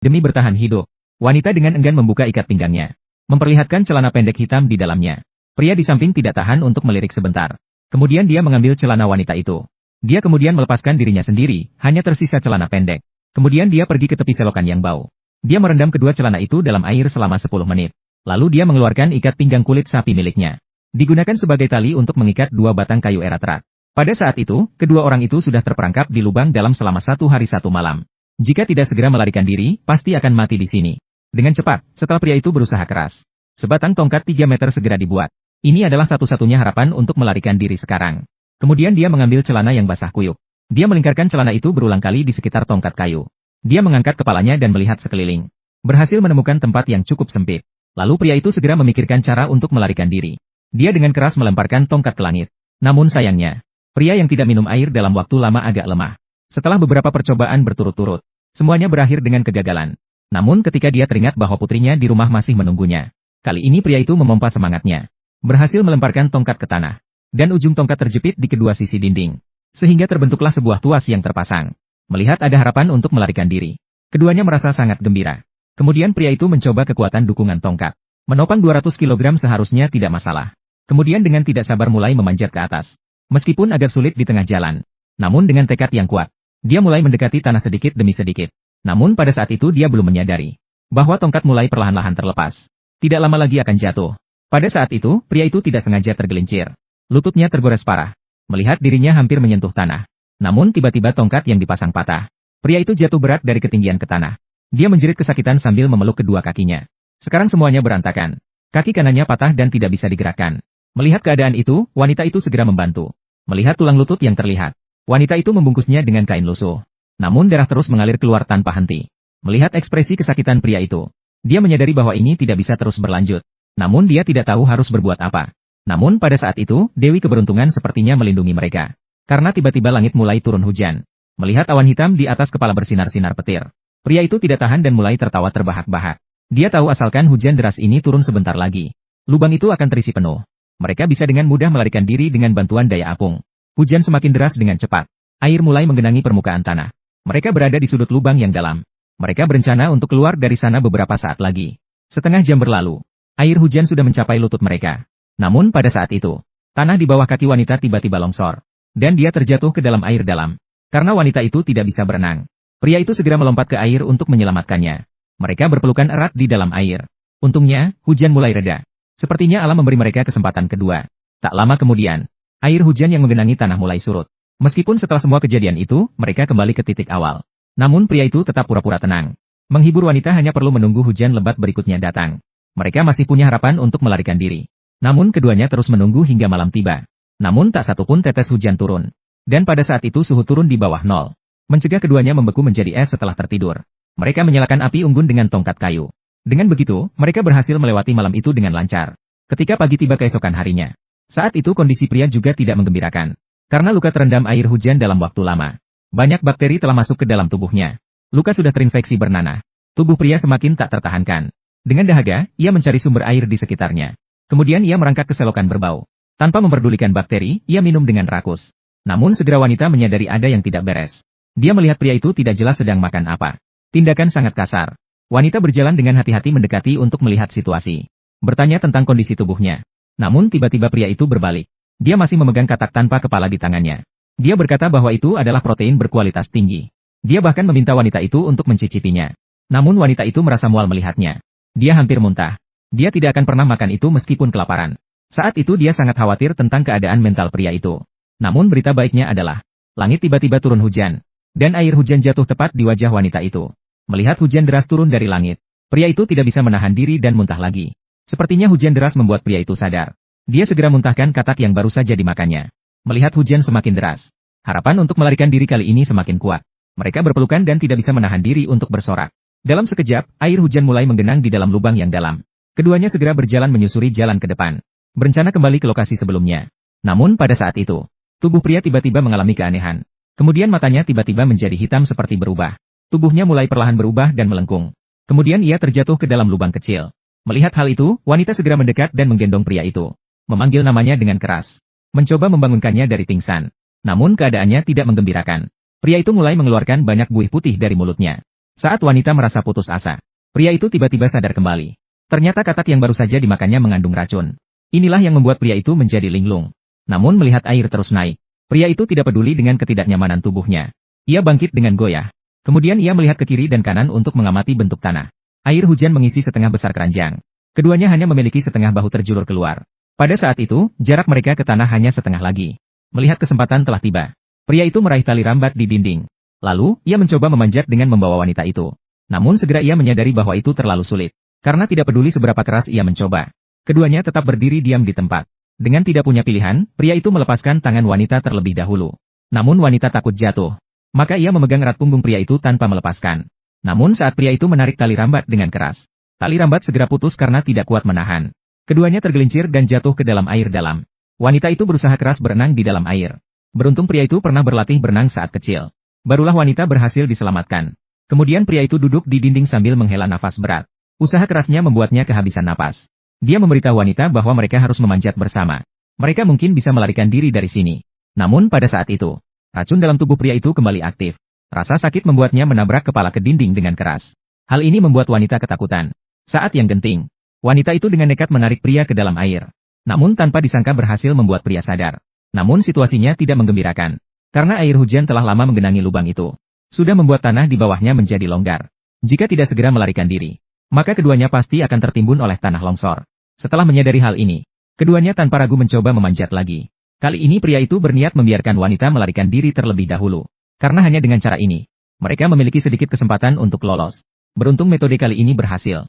Demi bertahan hidup, wanita dengan enggan membuka ikat pinggangnya, memperlihatkan celana pendek hitam di dalamnya. Pria di samping tidak tahan untuk melirik sebentar. Kemudian dia mengambil celana wanita itu. Dia kemudian melepaskan dirinya sendiri, hanya tersisa celana pendek. Kemudian dia pergi ke tepi selokan yang bau. Dia merendam kedua celana itu dalam air selama 10 menit. Lalu dia mengeluarkan ikat pinggang kulit sapi miliknya. Digunakan sebagai tali untuk mengikat 2 batang kayu erat-erat. Pada saat itu, kedua orang itu sudah terperangkap di lubang dalam selama 1 hari 1 malam. Jika tidak segera melarikan diri, pasti akan mati di sini. Dengan cepat, setelah pria itu berusaha keras, sebatang tongkat 3 meter segera dibuat. Ini adalah satu-satunya harapan untuk melarikan diri sekarang. Kemudian dia mengambil celana yang basah kuyup. Dia melingkarkan celana itu berulang kali di sekitar tongkat kayu. Dia mengangkat kepalanya dan melihat sekeliling. Berhasil menemukan tempat yang cukup sempit. Lalu pria itu segera memikirkan cara untuk melarikan diri. Dia dengan keras melemparkan tongkat ke langit. Namun sayangnya, pria yang tidak minum air dalam waktu lama agak lemah. Setelah beberapa percobaan berturut-turut, semuanya berakhir dengan kegagalan. Namun ketika dia teringat bahwa putrinya di rumah masih menunggunya, kali ini pria itu memompa semangatnya. Berhasil melemparkan tongkat ke tanah. Dan ujung tongkat terjepit di kedua sisi dinding. Sehingga terbentuklah sebuah tuas yang terpasang. Melihat ada harapan untuk melarikan diri, keduanya merasa sangat gembira. Kemudian pria itu mencoba kekuatan dukungan tongkat. Menopang 200 kg seharusnya tidak masalah. Kemudian dengan tidak sabar mulai memanjat ke atas. Meskipun agak sulit di tengah jalan. Namun dengan tekad yang kuat, dia mulai mendekati tanah sedikit demi sedikit. Namun pada saat itu dia belum menyadari bahwa tongkat mulai perlahan-lahan terlepas. Tidak lama lagi akan jatuh. Pada saat itu, pria itu tidak sengaja tergelincir. Lututnya tergores parah. Melihat dirinya hampir menyentuh tanah. Namun tiba-tiba tongkat yang dipasang patah. Pria itu jatuh berat dari ketinggian ke tanah. Dia menjerit kesakitan sambil memeluk kedua kakinya. Sekarang semuanya berantakan. Kaki kanannya patah dan tidak bisa digerakkan. Melihat keadaan itu, wanita itu segera membantu. Melihat tulang lutut yang terlihat, wanita itu membungkusnya dengan kain lusuh. Namun darah terus mengalir keluar tanpa henti. Melihat ekspresi kesakitan pria itu, dia menyadari bahwa ini tidak bisa terus berlanjut. Namun dia tidak tahu harus berbuat apa. Namun pada saat itu, Dewi Keberuntungan sepertinya melindungi mereka. Karena tiba-tiba langit mulai turun hujan. Melihat awan hitam di atas kepala bersinar-sinar petir, pria itu tidak tahan dan mulai tertawa terbahak-bahak. Dia tahu asalkan hujan deras ini turun sebentar lagi, lubang itu akan terisi penuh. Mereka bisa dengan mudah melarikan diri dengan bantuan daya apung. Hujan semakin deras dengan cepat. Air mulai menggenangi permukaan tanah. Mereka berada di sudut lubang yang dalam. Mereka berencana untuk keluar dari sana beberapa saat lagi. Setengah jam berlalu. Air hujan sudah mencapai lutut mereka. Namun pada saat itu, tanah di bawah kaki wanita tiba-tiba longsor. Dan dia terjatuh ke dalam air dalam. Karena wanita itu tidak bisa berenang, pria itu segera melompat ke air untuk menyelamatkannya. Mereka berpelukan erat di dalam air. Untungnya, hujan mulai reda. Sepertinya alam memberi mereka kesempatan kedua. Tak lama kemudian, air hujan yang menggenangi tanah mulai surut. Meskipun setelah semua kejadian itu, mereka kembali ke titik awal. Namun pria itu tetap pura-pura tenang. Menghibur wanita hanya perlu menunggu hujan lebat berikutnya datang. Mereka masih punya harapan untuk melarikan diri. Namun keduanya terus menunggu hingga malam tiba. Namun tak satupun tetes hujan turun. Dan pada saat itu suhu turun di bawah 0. Mencegah keduanya membeku menjadi es setelah tertidur. Mereka menyalakan api unggun dengan tongkat kayu. Dengan begitu, mereka berhasil melewati malam itu dengan lancar. Ketika pagi tiba keesokan harinya, saat itu kondisi pria juga tidak menggembirakan. Karena luka terendam air hujan dalam waktu lama. Banyak bakteri telah masuk ke dalam tubuhnya. Luka sudah terinfeksi bernanah. Tubuh pria semakin tak tertahankan. Dengan dahaga, ia mencari sumber air di sekitarnya. Kemudian ia merangkak ke selokan berbau. Tanpa memperdulikan bakteri, ia minum dengan rakus. Namun segera wanita menyadari ada yang tidak beres. Dia melihat pria itu tidak jelas sedang makan apa. Tindakan sangat kasar. Wanita berjalan dengan hati-hati mendekati untuk melihat situasi. Bertanya tentang kondisi tubuhnya. Namun tiba-tiba pria itu berbalik. Dia masih memegang katak tanpa kepala di tangannya. Dia berkata bahwa itu adalah protein berkualitas tinggi. Dia bahkan meminta wanita itu untuk mencicipinya. Namun wanita itu merasa mual melihatnya. Dia hampir muntah. Dia tidak akan pernah makan itu meskipun kelaparan. Saat itu dia sangat khawatir tentang keadaan mental pria itu. Namun berita baiknya adalah, langit tiba-tiba turun hujan. Dan air hujan jatuh tepat di wajah wanita itu. Melihat hujan deras turun dari langit, pria itu tidak bisa menahan diri dan muntah lagi. Sepertinya hujan deras membuat pria itu sadar. Dia segera muntahkan katak yang baru saja dimakannya. Melihat hujan semakin deras, harapan untuk melarikan diri kali ini semakin kuat. Mereka berpelukan dan tidak bisa menahan diri untuk bersorak. Dalam sekejap, air hujan mulai menggenang di dalam lubang yang dalam. Keduanya segera berjalan menyusuri jalan ke depan. Berencana kembali ke lokasi sebelumnya. Namun pada saat itu, tubuh pria tiba-tiba mengalami keanehan. Kemudian matanya tiba-tiba menjadi hitam seperti berubah. Tubuhnya mulai perlahan berubah dan melengkung. Kemudian ia terjatuh ke dalam lubang kecil. Melihat hal itu, wanita segera mendekat dan menggendong pria itu. Memanggil namanya dengan keras. Mencoba membangunkannya dari pingsan. Namun keadaannya tidak menggembirakan. Pria itu mulai mengeluarkan banyak buih putih dari mulutnya. Saat wanita merasa putus asa, pria itu tiba-tiba sadar kembali. Ternyata katak yang baru saja dimakannya mengandung racun. Inilah yang membuat pria itu menjadi linglung. Namun melihat air terus naik, pria itu tidak peduli dengan ketidaknyamanan tubuhnya. Ia bangkit dengan goyah. Kemudian ia melihat ke kiri dan kanan untuk mengamati bentuk tanah. Air hujan mengisi setengah besar keranjang. Keduanya hanya memiliki setengah bahu terjulur keluar. Pada saat itu, jarak mereka ke tanah hanya setengah lagi. Melihat kesempatan telah tiba, pria itu meraih tali rambat di dinding. Lalu, ia mencoba memanjat dengan membawa wanita itu. Namun segera ia menyadari bahwa itu terlalu sulit. Karena tidak peduli seberapa keras ia mencoba. Keduanya tetap berdiri diam di tempat. Dengan tidak punya pilihan, pria itu melepaskan tangan wanita terlebih dahulu. Namun wanita takut jatuh. Maka ia memegang erat punggung pria itu tanpa melepaskan. Namun saat pria itu menarik tali rambat dengan keras, tali rambat segera putus karena tidak kuat menahan. Keduanya tergelincir dan jatuh ke dalam air dalam. Wanita itu berusaha keras berenang di dalam air. Beruntung pria itu pernah berlatih berenang saat kecil. Barulah wanita berhasil diselamatkan. Kemudian pria itu duduk di dinding sambil menghela nafas berat. Usaha kerasnya membuatnya kehabisan napas. Dia memberitahu wanita bahwa mereka harus memanjat bersama. Mereka mungkin bisa melarikan diri dari sini. Namun pada saat itu, racun dalam tubuh pria itu kembali aktif. Rasa sakit membuatnya menabrak kepala ke dinding dengan keras. Hal ini membuat wanita ketakutan. Saat yang genting, wanita itu dengan nekat menarik pria ke dalam air. Namun tanpa disangka berhasil membuat pria sadar. Namun situasinya tidak menggembirakan. Karena air hujan telah lama menggenangi lubang itu. Sudah membuat tanah di bawahnya menjadi longgar. Jika tidak segera melarikan diri, maka keduanya pasti akan tertimbun oleh tanah longsor. Setelah menyadari hal ini, keduanya tanpa ragu mencoba memanjat lagi. Kali ini pria itu berniat membiarkan wanita melarikan diri terlebih dahulu. Karena hanya dengan cara ini, mereka memiliki sedikit kesempatan untuk lolos. Beruntung metode kali ini berhasil.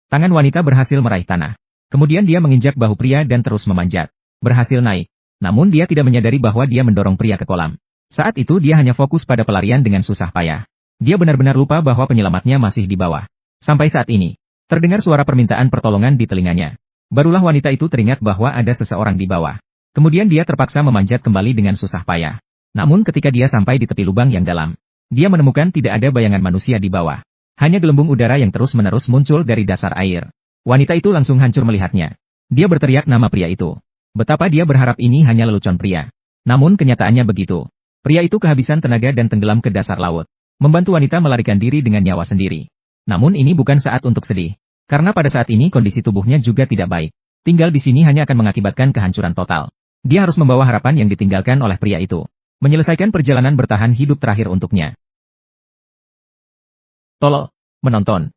Tangan wanita berhasil meraih tanah. Kemudian dia menginjak bahu pria dan terus memanjat. Berhasil naik. Namun dia tidak menyadari bahwa dia mendorong pria ke kolam. Saat itu dia hanya fokus pada pelarian dengan susah payah. Dia benar-benar lupa bahwa penyelamatnya masih di bawah. Sampai saat ini, terdengar suara permintaan pertolongan di telinganya. Barulah wanita itu teringat bahwa ada seseorang di bawah. Kemudian dia terpaksa memanjat kembali dengan susah payah. Namun ketika dia sampai di tepi lubang yang dalam, dia menemukan tidak ada bayangan manusia di bawah. Hanya gelembung udara yang terus-menerus muncul dari dasar air. Wanita itu langsung hancur melihatnya. Dia berteriak nama pria itu. Betapa dia berharap ini hanya lelucon pria. Namun kenyataannya begitu. Pria itu kehabisan tenaga dan tenggelam ke dasar laut. Membantu wanita melarikan diri dengan nyawa sendiri. Namun ini bukan saat untuk sedih. Karena pada saat ini kondisi tubuhnya juga tidak baik. Tinggal di sini hanya akan mengakibatkan kehancuran total. Dia harus membawa harapan yang ditinggalkan oleh pria itu. Menyelesaikan perjalanan bertahan hidup terakhir untuknya. Tolong menonton.